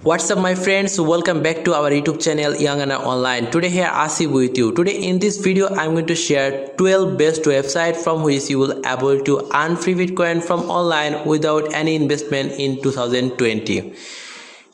What's up my friends, welcome back to our YouTube channel Young Anna Online. Today here Asif with you. Today in this video I'm going to share 12 best websites from which you will able to earn free Bitcoin from online without any investment in 2020.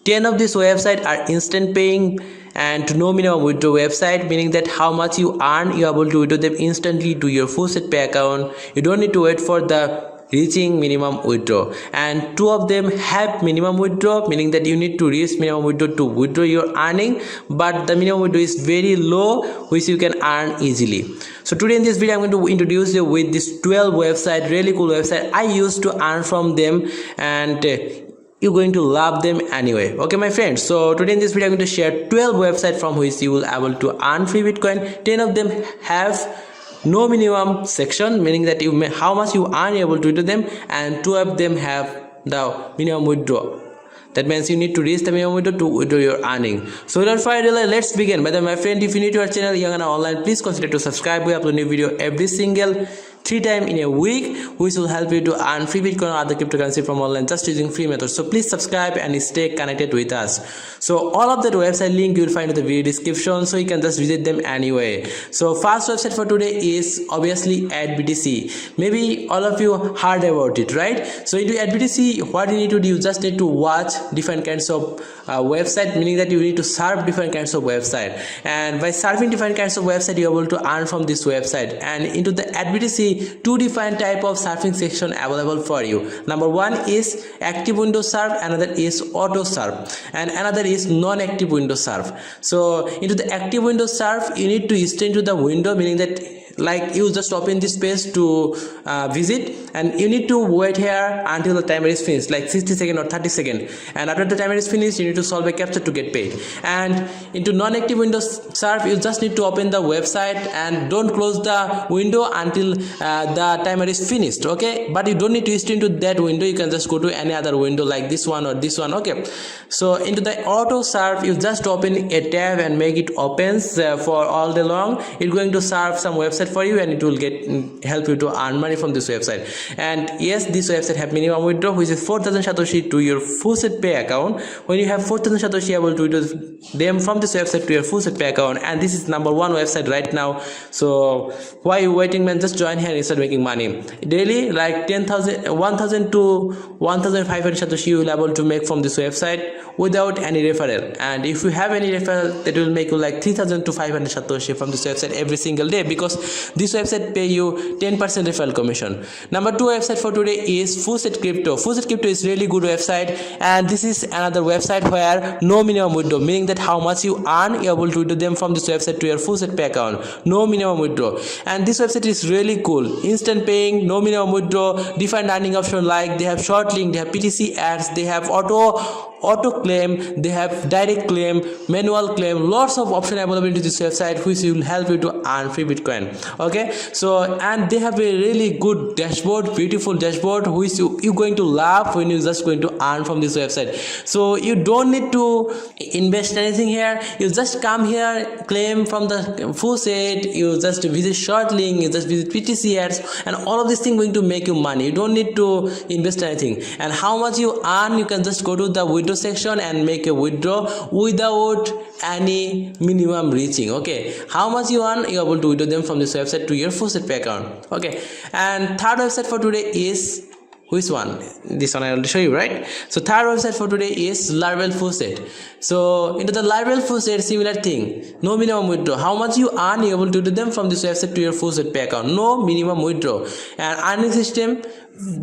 10 of these websites are instant paying and no minimum withdraw website, meaning that how much you earn you are able to withdraw them instantly to your Faucet Pay account. You don't need to wait for the reaching minimum withdraw, and 2 of them have minimum withdraw, meaning that you need to reach minimum withdraw to withdraw your earning, but the minimum withdraw is very low which you can earn easily. So today in this video I'm going to introduce you with this 12 website, really cool website I used to earn from them, and you're going to love them anyway. Okay my friends, so today in this video I'm going to share 12 websites from which you will able to earn free Bitcoin. 10 of them have no minimum section, meaning that you may how much you earn able to do them, and 2 of them have the minimum withdraw. That means you need to reach the minimum withdraw to withdraw your earning. So without further delay, let's begin. By the way, my friend, if you new to our channel Young Anna Online, please consider to subscribe. We upload new video every single 3 times in a week, which will help you to earn free Bitcoin or other cryptocurrency from online just using free methods. So please subscribe and stay connected with us. So all of that website link you will find in the video description, so you can just visit them anyway. So first website for today is obviously AdBTC. Maybe all of you heard about it, right? So into AdBTC, what you need to do, you just need to watch different kinds of website, meaning that you need to serve different kinds of website, and by serving different kinds of website you're able to earn from this website. And into the AdBTC, 2 different type of surfing section available for you. Number 1 is active window surf, another is auto surf, and another is non-active window surf. So into the active window surf, you need to stay into the window, meaning that like you just open this page to visit, and you need to wait here until the timer is finished, like 60 seconds or 30 seconds, and after the timer is finished you need to solve a captcha to get paid. And into non-active window surf, you just need to open the website and don't close the window until the timer is finished, okay? But you don't need to stay into that window, you can just go to any other window like this one or this one, okay? So into the auto surf, you just open a tab and make it opens for all day long. It's going to serve some website for you, and it will help you to earn money from this website. And yes, this website have minimum withdraw, which is 4,000 Satoshi to your Faucet Pay account. When you have 4,000 Satoshi able to withdraw them from this website to your Faucet Pay account, and this is number 1 website right now. So why you waiting, man? Just join here and start making money daily, like 1,000 to 1,500 Satoshi you will able to make from this website without any referral. And if you have any referral, that will make you like 3,000 to 500 Satoshi from this website every single day, because this website pay you 10% referral commission. Number 2 website for today is Faucet Crypto. Faucet Crypto is really good website, and this is another website where no minimum withdraw, meaning that how much you earn you're able to withdraw them from this website to your Faucet Pay account, no minimum withdraw. And this website is really cool, instant paying, no minimum withdraw, different earning option, like they have short link, they have PTC ads, they have auto claim, they have direct claim, manual claim, lots of options available into this website which will help you to earn free Bitcoin, okay? So and they have a really good dashboard, beautiful dashboard, which you're going to love when you're just going to earn from this website. So you don't need to invest anything here, you just come here, claim from the Faucet, you just visit short link, you just visit PTC ads, and all of these things going to make you money. You don't need to invest anything. And how much you earn, you can just go to the withdraw section and make a withdraw without any minimum reaching, okay? How much you earn, you're able to withdraw them from this website to your Faucet Pay account, okay? And third website for today is which one? This one I will show you, right? So third website for today is Laravel Faucet. So into the Laravel Faucet, similar thing, no minimum withdraw. How much you earn, you're able to do them from this website to your Faucet Pay account, no minimum withdraw. And earning system,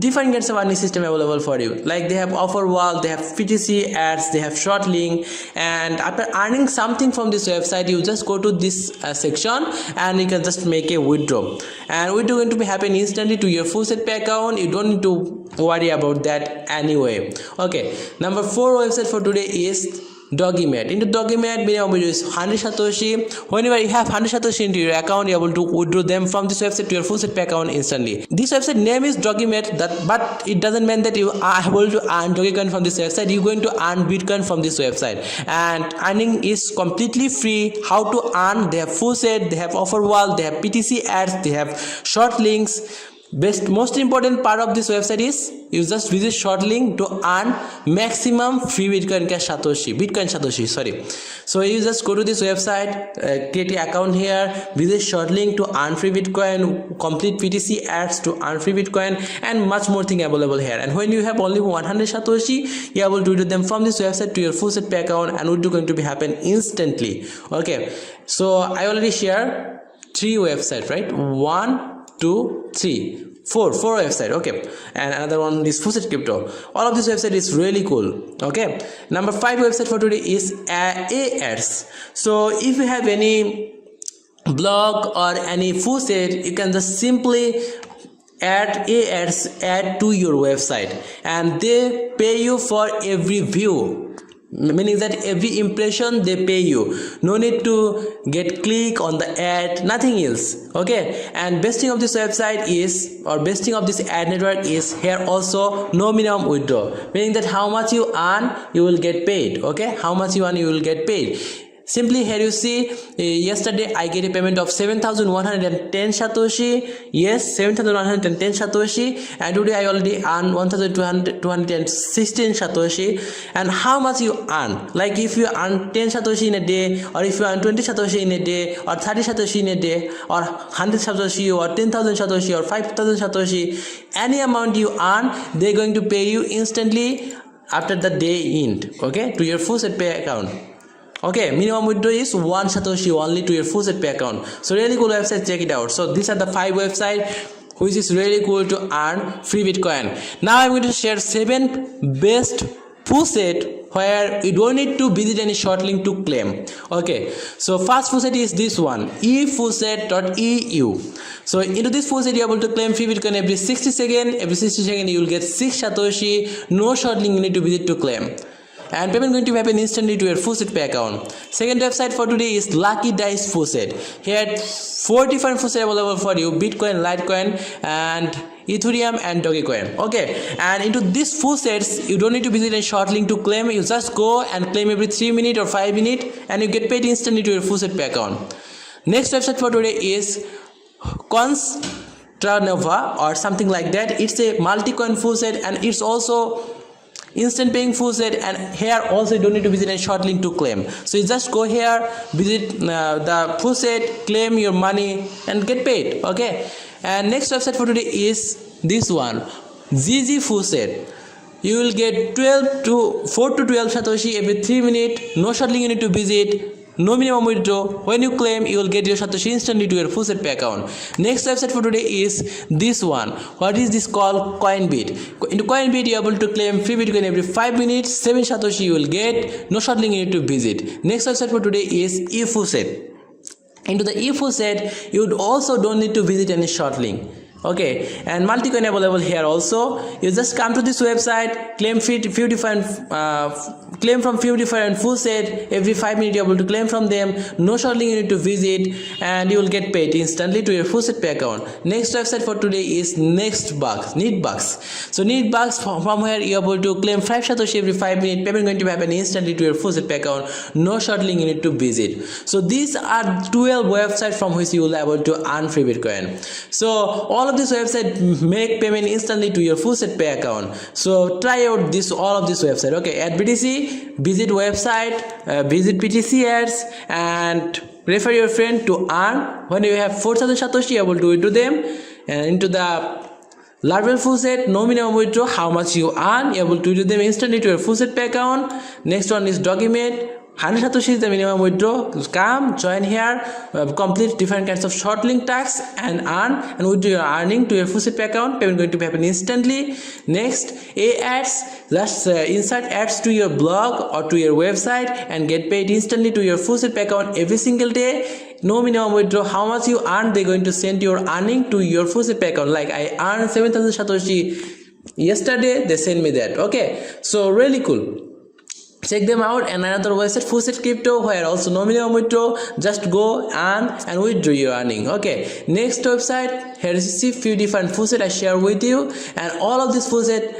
different kinds of earning system available for you, like they have offer wall, they have PTC ads, they have short link. And after earning something from this website, you just go to this section and you can just make a withdraw, and withdraw going to be happen instantly to your Faucet Pay account. You don't need to worry about that anyway, okay? Number 4 website for today is Dogemat. Into Dogemat, minimum withdraw is 100 Satoshi. Whenever you have 100 Satoshi into your account, you're able to withdraw them from this website to your Faucet Pay account instantly. This website name is Dogemat, but it doesn't mean that you are able to earn Dogecoin from this website. You're going to earn Bitcoin from this website, and earning is completely free. How to earn? They have Faucet, they have offer wall, they have PTC ads, they have short links, Most important part of this website is you just visit short link to earn maximum free Bitcoin Satoshi, sorry. So you just go to this website, create an account here, visit short link to earn free Bitcoin, complete PTC ads to earn free Bitcoin, and much more thing available here. And when you have only 100 Satoshi, you are able to withdraw them from this website to your Fuset Pay account, and withdrawal going to be happen instantly. Okay, so I already share 3 websites, right? 1, 2, 3, 4 website. Okay, and another one is Fuset Crypto. All of this website is really cool. Okay, number 5 website for today is Ads. So if you have any blog or any Fuset, you can just simply add to your website, and they pay you for every view, meaning that every impression they pay you. No need to get click on the ad, nothing else. Okay, and best thing of this website is, or best thing of this ad network is, here also no minimum withdraw, meaning that how much you earn you will get paid. Okay, how much you earn you will get paid. Simply here you see, yesterday I get a payment of 7,110 Satoshi. Yes, 7,110 Satoshi, and today I already earn 1,216 Satoshi. And how much you earn? Like if you earn 10 Satoshi in a day, or if you earn 20 Satoshi in a day, or 30 Satoshi in a day, or 100 Satoshi, or 10,000 Satoshi, or 5,000 Satoshi, any amount you earn, they're going to pay you instantly after the day end. Okay, to your Fuset Pay account. Okay, minimum withdrawal is 1 Satoshi only to your Fuset Pay account. So really cool website, check it out. So these are the 5 websites which is really cool to earn free Bitcoin. Now I'm going to share 7 best Fuset where you don't need to visit any short link to claim. Okay, so first Fuset is this one, efuset.eu. So into this Fuset you are able to claim free Bitcoin every 60 seconds. Every 60 seconds you will get 6 Satoshi. No short link you need to visit to claim, and payment going to happen instantly to your Fuset Pay account. Second website for today is Lucky Dice Fuset. Here 4 different Fuset available for you: Bitcoin, Litecoin, and Ethereum and Dogecoin. Okay, and into these Fusets you don't need to visit a short link to claim. You just go and claim every 3 minutes or 5 minutes, and you get paid instantly to your Fuset Pay account. Next website for today is Constranova or something like that. It's a multi-coin Fuset, and it's also instant paying Fuset, and here also you don't need to visit a short link to claim. So you just go here, visit the Fuset, claim your money, and get paid. Okay, and next website for today is this one, ZZ Fuset. You will get 4 to 12 Satoshi every 3 minutes. No short link you need to visit. No minimum withdraw. When you claim, you will get your Satoshi instantly to your Fuset Pay account. Next website for today is this one. What is this called? Coinbit. Into Coinbit, you are able to claim free Bitcoin every 5 minutes. 7 Satoshi you will get. No short link you need to visit. Next website for today is eFuset. Into the eFuset, you would also don't need to visit any short link. Okay, and multi-coin available here also. You just come to this website, claim claim from few different Fuset. Every 5 minutes you are able to claim from them. No short link you need to visit, and you will get paid instantly to your Fuset Pay account. Next website for today is Neatbucks. So Neatbucks, from where you are able to claim 5 Satoshi every 5 minutes. Payment going to happen instantly to your Fuset Pay account. No short link you need to visit. So these are 12 websites from which you will be able to earn free Bitcoin. So all of this website make payment instantly to your Fuset Pay account. So try out all of this website. Okay, at BTC, visit website, visit PTC ads, and refer your friend to earn. When you have 4,000 Satoshi, you are able to withdraw them. And into the Laravel Fuset, no minimum withdraw. How much you earn, you are able to withdraw them instantly to your Fuset Pay account. Next one is Document. 100 Satoshi is the minimum withdraw. Come, join here, complete different kinds of short link tasks, and earn and withdraw your earning to your Fuset Pay account. Payment going to happen instantly. Next, ads. Just insert ads to your blog or to your website and get paid instantly to your Fuset Pay account every single day. No minimum withdraw. How much you earn, they're going to send your earning to your Fuset Pay account. Like I earned 7,000 Satoshi yesterday, they send me that. Okay, so really cool. Check them out. And another website, Fuset Crypto, where also no minimum withdraw. Just go and withdraw your earning. Okay, next website, here you see few different Fuset I share with you, and all of this Fuset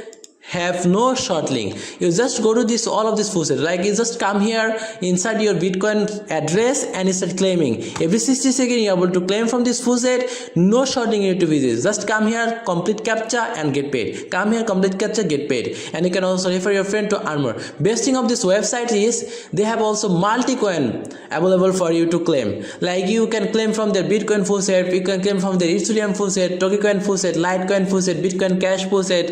have no short link. You just go to this all of this full set, like you just come here inside your Bitcoin address and you start claiming. Every 60 seconds you are able to claim from this full set. No short link you need to visit. Just come here, complete captcha and get paid. Come here, complete captcha, get paid. And you can also refer your friend to earn more. Best thing of this website is they have also multi-coin available for you to claim. Like you can claim from their Bitcoin full set, you can claim from their Ethereum full set, Dogecoin full set, Litecoin full set, Bitcoin Cash full set,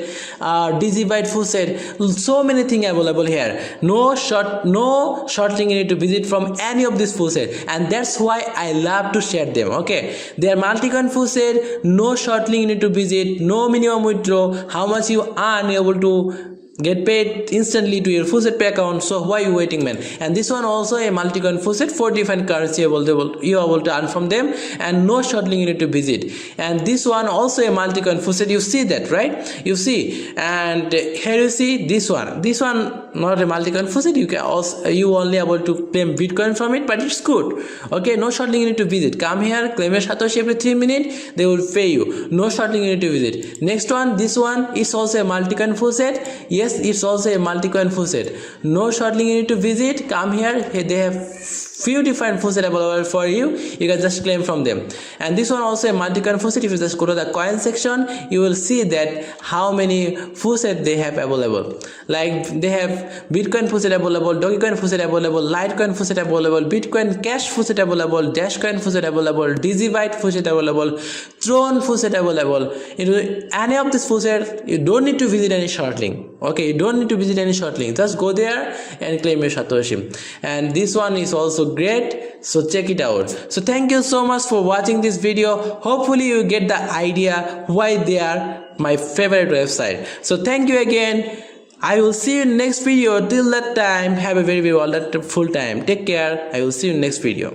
DigiByte full set. So many things available here. No short link you need to visit from any of this full set, and that's why I love to share them. Okay, they are multi-coin full set. No short link you need to visit. No minimum withdraw. How much you earn, you're able to get paid instantly to your full set pay account. So why you waiting, man? And this one also a multi-coin full set, 4 different currency you are able to earn from them, and no short link you need to visit. And this one also a multi-coin full set. You see that, right? You see, and here you see this one not a multi-coin full set. You can also only able to claim Bitcoin from it, but it's good. Okay, no short link you need to visit. Come here, claim a Satoshi every 3 minutes, they will pay you. No short link you need to visit. Next one, this one is also a multi-coin full set. Yes, it's also a multi-coin full set. No short link you need to visit. Come here, they have few different full set available for you. You can just claim from them. And this one also a multi-coin full set. If you just go to the coin section, you will see that how many full set they have available. Like they have Bitcoin full set available, Dogecoin full set available, Litecoin full set available, Bitcoin Cash full set available, Dashcoin full set available, DigiByte full set available, Tron full set available. Any of this full set, you don't need to visit any short link. Okay, you don't need to visit any short link. Just go there and claim your Satoshi. And this one is also great, so check it out. So thank you so much for watching this video. Hopefully you get the idea why they are my favorite website. So thank you again. I will see you in next video. Till that time, have a very wonderful time. Take care. I will see you in next video.